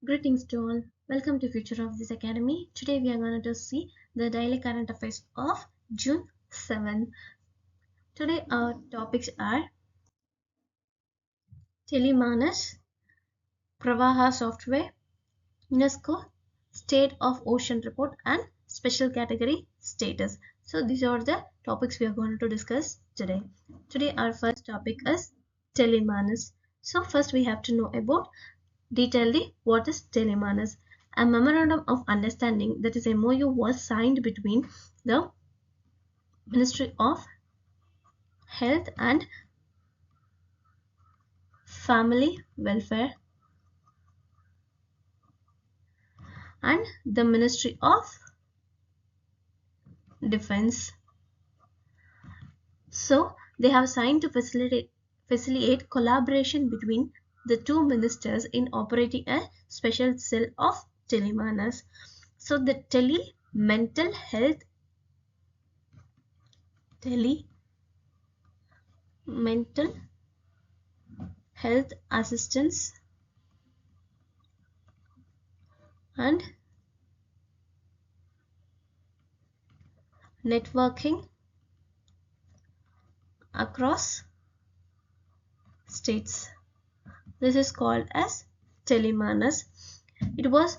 Greetings to all. Welcome to Future of this Academy. Today we are going to see the daily current affairs of June 7. Today our topics are Telemanas, Pravaha Software, UNESCO, State of Ocean Report and Special Category Status. So these are the topics we are going to discuss today. Today our first topic is Telemanas. So first we have to know about detailedly what is Telemanas. A memorandum of understanding, that is MOU, was signed between the Ministry of Health and Family Welfare and the Ministry of Defense. So they have signed to facilitate collaboration between the two ministers in operating a special cell of Telemanas. So the mental health assistance and networking across states. This is called as Telemanas. It was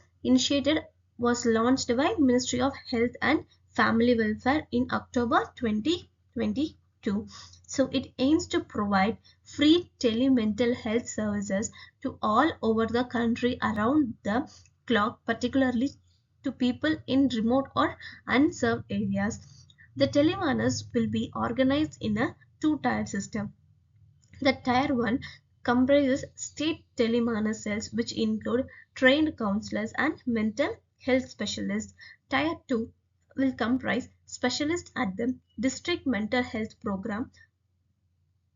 launched by Ministry of Health and Family Welfare in October 2022. So it aims to provide free telemental health services to all over the country around the clock, particularly to people in remote or unserved areas. The Telemanas will be organized in a two-tier system. The Tier 1 comprises state telemanas cells, which include trained counselors and mental health specialists. Tier 2 will comprise specialists at the district mental health program,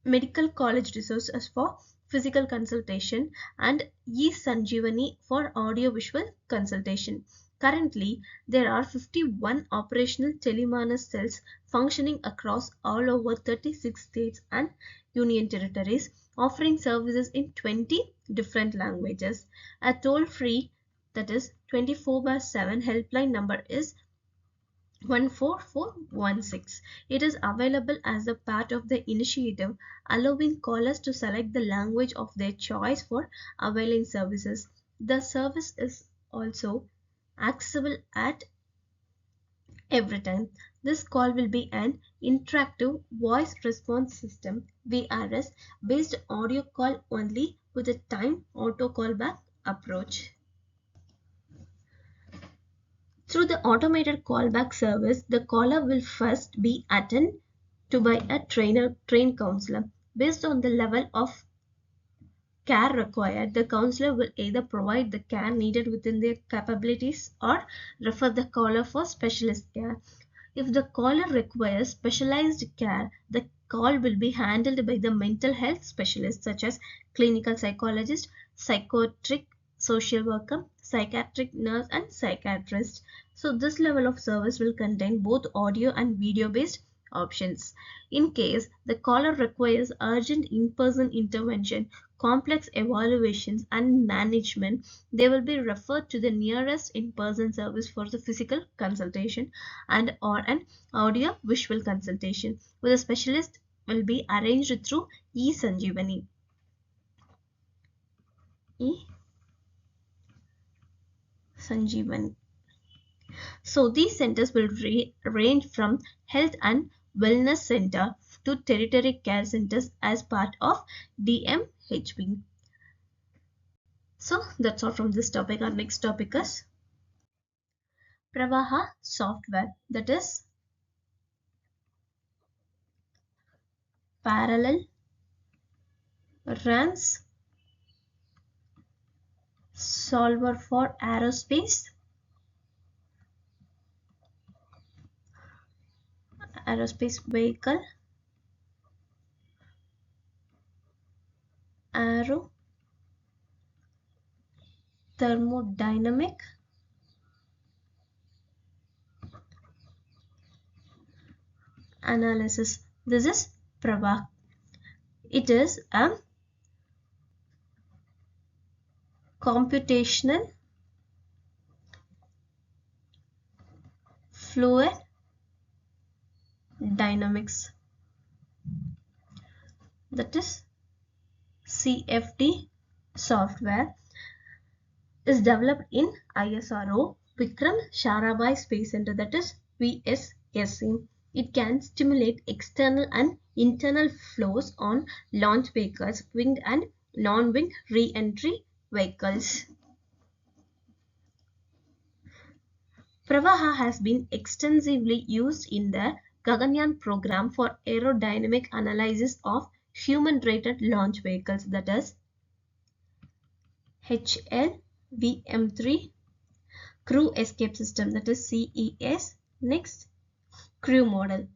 medical college resources for physical consultation, and e-Sanjeevani for audio-visual consultation. Currently, there are 51 operational telemanas cells functioning across all over 36 states and union territories, offering services in 20 different languages. A toll-free, that is 24/7 helpline number is 14416. It is available as a part of the initiative, allowing callers to select the language of their choice for availing services. The service is also accessible at every time. This call will be an interactive voice response system (VRS) based audio call only with a time auto callback approach. Through the automated callback service, the caller will first be attended to by a trained counselor. Based on the level of care required, the counselor will either provide the care needed within their capabilities or refer the caller for specialist care. If the caller requires specialized care, the call will be handled by the mental health specialist such as clinical psychologist, psychiatric social worker, psychiatric nurse and psychiatrist. So this level of service will contain both audio and video based options. In case the caller requires urgent in-person intervention, complex evaluations and management, they will be referred to the nearest in-person service for the physical consultation and or an audio visual consultation, with a specialist will be arranged through e-Sanjeevani. E-Sanjeevani. So these centers will range from health and wellness center to tertiary care centers as part of DMHP. So that's all from this topic. Our next topic is Pravaha software, that is parallel runs solver for aerospace vehicle, aero thermodynamic analysis. This is Prabha. It is a computational fluid dynamics, that is CFD software, is developed in ISRO Vikram Sarabhai Space Center, that is VSSC. It can stimulate external and internal flows on launch vehicles, winged and non-winged re-entry vehicles. Pravaha has been extensively used in the Gaganyaan program for aerodynamic analysis of human-rated launch vehicles, that is HLVM3, Crew Escape System, that is CES. Next, Crew Model.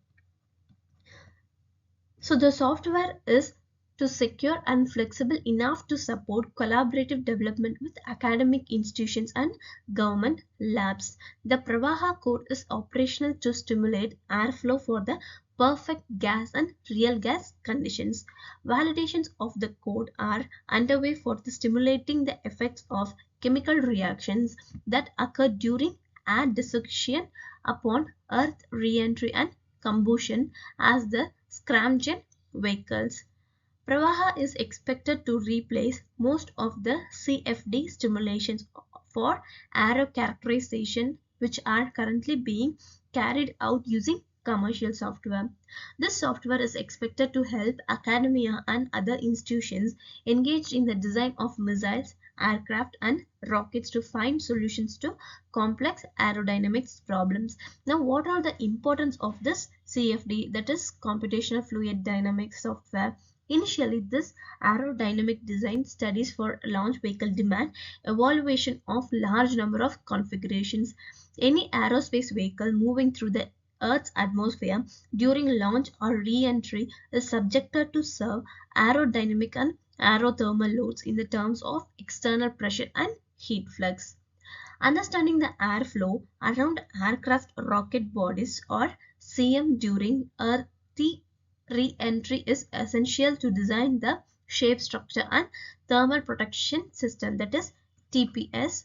So the software is to secure and flexible enough to support collaborative development with academic institutions and government labs. The Pravaha code is operational to stimulate airflow for the perfect gas and real gas conditions. Validations of the code are underway for the stimulating the effects of chemical reactions that occur during air dissociation upon earth re-entry and combustion as the scramjet vehicles. Pravaha is expected to replace most of the CFD stimulations for aero characterization which are currently being carried out using commercial software. This software is expected to help academia and other institutions engaged in the design of missiles, aircraft and rockets to find solutions to complex aerodynamics problems. Now, what are the importance of this CFD, that is computational fluid dynamics software? Initially, this aerodynamic design studies for launch vehicle demand evaluation of large number of configurations. Any aerospace vehicle moving through the Earth's atmosphere during launch or re-entry is subjected to serve aerodynamic and aerothermal loads in the terms of external pressure and heat flux. Understanding the airflow around aircraft rocket bodies or CM during earthy re-entry is essential to design the shape, structure and thermal protection system, that is TPS,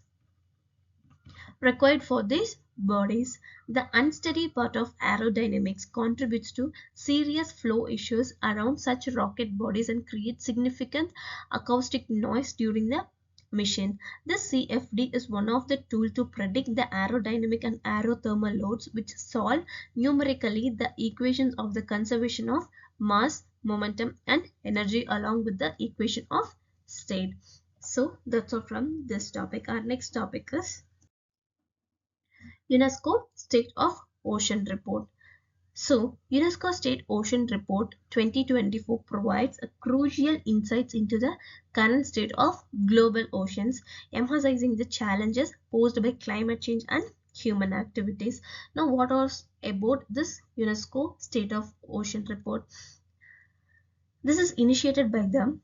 required for these bodies. The unsteady part of aerodynamics contributes to serious flow issues around such rocket bodies and creates significant acoustic noise during the mission. This CFD is one of the tools to predict the aerodynamic and aerothermal loads which solve numerically the equations of the conservation of mass, momentum and energy along with the equation of state. So that's all from this topic. Our next topic is UNESCO State of Ocean Report. So, UNESCO State Ocean Report 2024 provides a crucial insights into the current state of global oceans, emphasizing the challenges posed by climate change and human activities. Now, what was about this UNESCO State of Ocean Report? This is initiated by the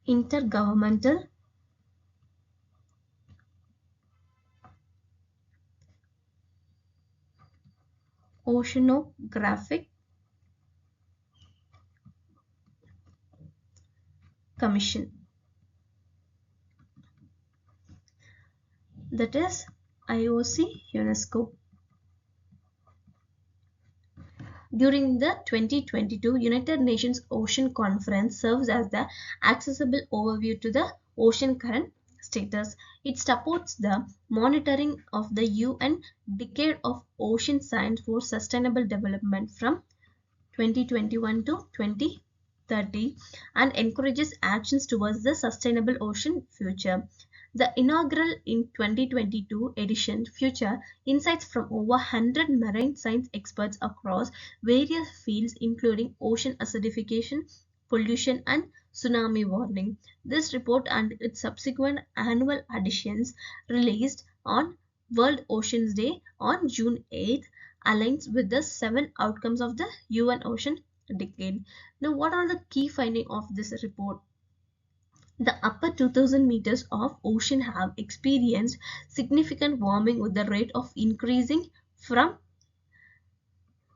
Intergovernmental Oceanographic Commission, that is IOC UNESCO. During the 2022 United Nations Ocean Conference serves as the accessible overview to the ocean current status. It supports the monitoring of the UN Decade of Ocean Science for Sustainable Development from 2021 to 2030 and encourages actions towards the sustainable ocean future. The inaugural in 2022 edition featured insights from over 100 marine science experts across various fields including ocean acidification, pollution and tsunami warning. This report and its subsequent annual editions released on World Oceans Day on June 8th aligns with the 7 outcomes of the UN Ocean Decade. Now, what are the key findings of this report? The upper 2000 meters of ocean have experienced significant warming with the rate of increasing from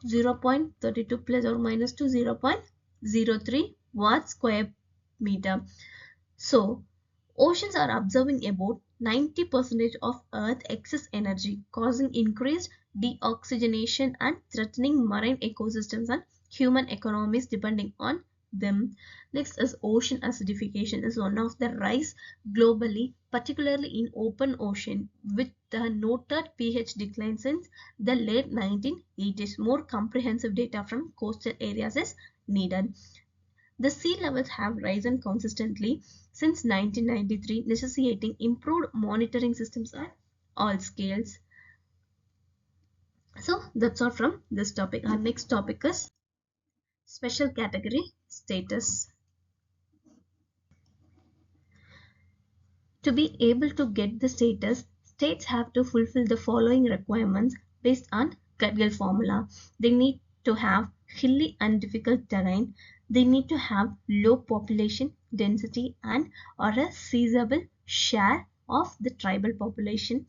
0.32 plus or minus to 0.03 watts square meter. So, oceans are absorbing about 90% of Earth excess energy, causing increased deoxygenation and threatening marine ecosystems and human economies depending on them. Next is ocean acidification is one of the rise globally, particularly in open ocean, with the noted pH decline since the late 1980s. More comprehensive data from coastal areas is needed. The sea levels have risen consistently since 1993, necessitating improved monitoring systems at all scales. So that's all from this topic. Our next topic is special category status. To be able to get the status, states have to fulfill the following requirements based on Gutgall formula. They need to have hilly and difficult terrain. They need to have low population density and or a sizable share of the tribal population.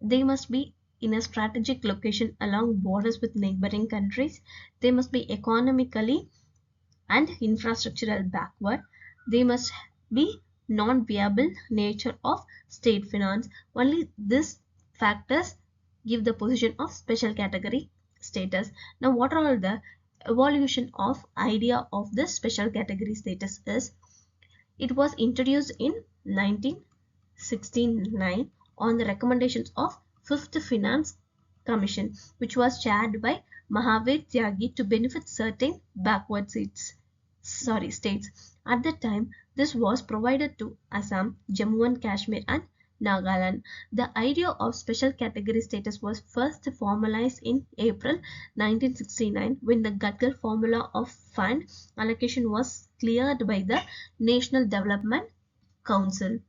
They must be in a strategic location along borders with neighboring countries. They must be economically and infrastructural backward. They must be non-viable nature of state finance. Only these factors give the position of special category status. Now, what are all the evolution of idea of the special category status is? It was introduced in 1969 on the recommendations of Fifth Finance Commission, which was chaired by Mahavir Tyagi to benefit certain backward states. At that time, this was provided to Assam, Jammu and Kashmir, and Nagaland. The idea of special category status was first formalized in April 1969 when the Gutgall formula of fund allocation was cleared by the National Development Council.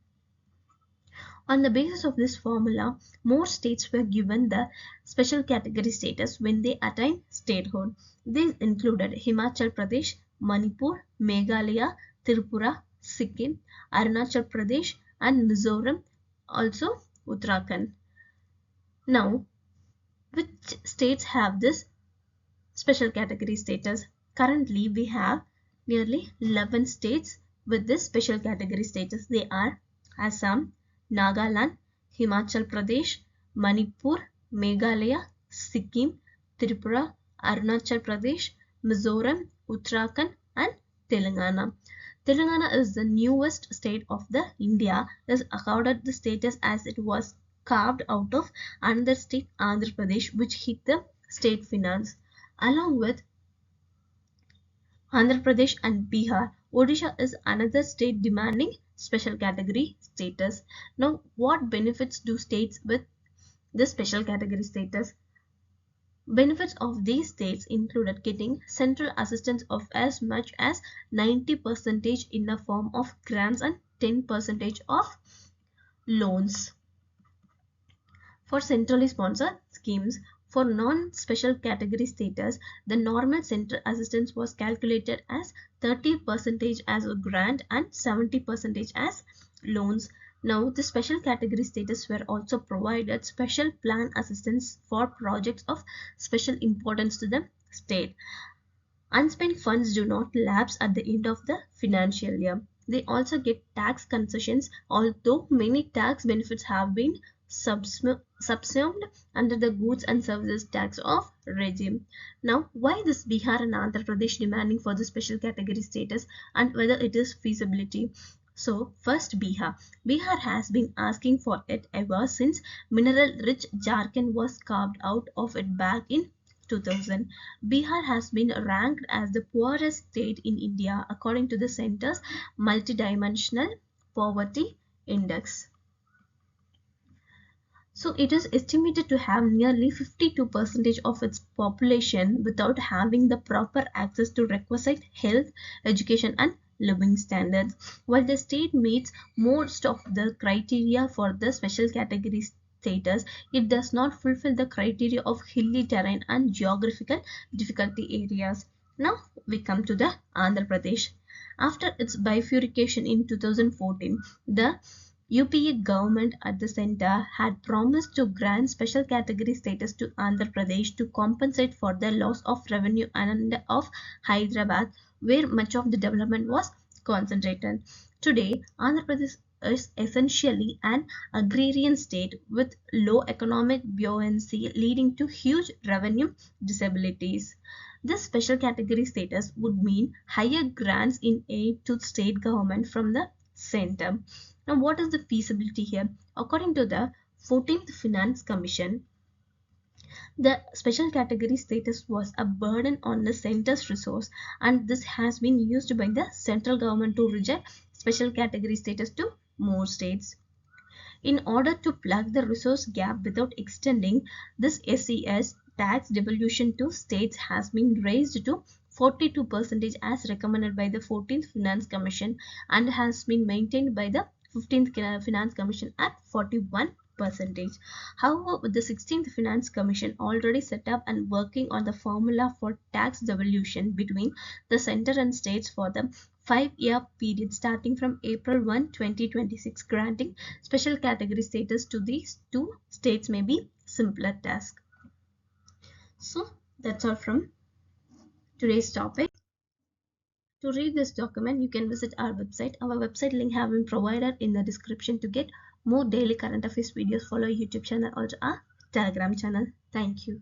On the basis of this formula, more states were given the special category status when they attained statehood. These included Himachal Pradesh, Manipur, Meghalaya, Tripura, Sikkim, Arunachal Pradesh, and Mizoram, also Uttarakhand. Now, which states have this special category status? Currently, we have nearly 11 states with this special category status. They are Assam, Nagaland, Himachal Pradesh, Manipur, Meghalaya, Sikkim, Tripura, Arunachal Pradesh, Mizoram, Uttarakhand, and Telangana. Telangana is the newest state of the India, is accorded the status as it was carved out of another state, Andhra Pradesh, which hit the state finance. Along with Andhra Pradesh and Bihar, Odisha is another state demanding special category status. Now, what benefits do states with this special category status? Benefits of these states included getting central assistance of as much as 90% in the form of grants and 10% of loans. For centrally sponsored schemes, for non-special category status, the normal central assistance was calculated as 30% as a grant and 70% as loans. Now, the special category status were also provided special plan assistance for projects of special importance to the state. Unspent funds do not lapse at the end of the financial year. They also get tax concessions, although many tax benefits have been subsumed under the goods and services tax of regime. Now, why this Bihar and Andhra Pradesh demanding for the special category status and whether it is feasibility? So, first Bihar. Bihar has been asking for it ever since mineral-rich Jharkhand was carved out of it back in 2000. Bihar has been ranked as the poorest state in India according to the center's multidimensional poverty index. So it is estimated to have nearly 52% of its population without having the proper access to requisite health, education, and living standards. While the state meets most of the criteria for the special category status, it does not fulfill the criteria of hilly terrain and geographical difficulty areas. Now we come to the Andhra Pradesh. After its bifurcation in 2014, the UPA government at the center had promised to grant special category status to Andhra Pradesh to compensate for the loss of revenue and of Hyderabad, where much of the development was concentrated. Today, Andhra Pradesh is essentially an agrarian state with low economic buoyancy, leading to huge revenue disabilities. This special category status would mean higher grants in aid to state government from the center. Now, what is the feasibility here? According to the 14th Finance Commission, the special category status was a burden on the center's resource, and this has been used by the central government to reject special category status to more states. In order to plug the resource gap without extending this SES, tax devolution to states has been raised to 42% as recommended by the 14th Finance Commission and has been maintained by the 15th Finance Commission at 41%. However, with the 16th Finance Commission already set up and working on the formula for tax devolution between the center and states for the 5-year period starting from April 1, 2026, granting special category status to these two states may be simpler task. So that's all from today's topic. To read this document, you can visit our website. Our website link have been provided in the description. To get more daily current affairs videos, follow our YouTube channel or our Telegram channel. Thank you.